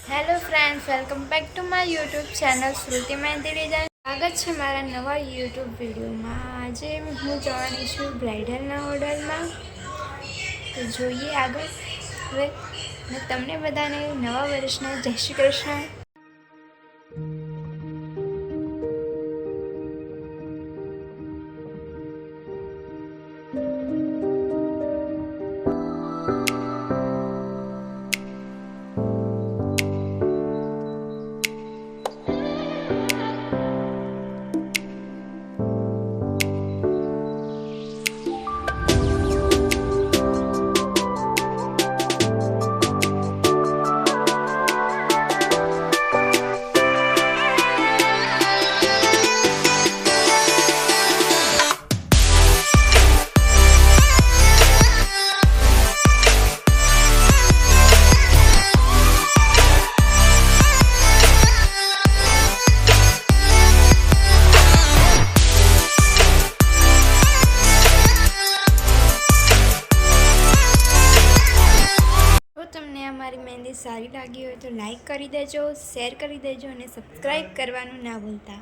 Hello friends, welcome back to my YouTube channel Shruti Mehndi design. स्वागत है मारा नवा यूट्यूब वीडियो में। आज हूँ जवानी छूँ ब्राइडलना ऑर्डर में, तो जोईए आगे हवे मैं तमने बधाने नवा वर्षना जय श्री कृष्ण। તમને અમારી મહેંદી સારી લાગી હોય તો લાઈક કરી દેજો, શેર કરી દેજો અને સબસ્ક્રાઈબ કરવાનું ના ભૂલતા।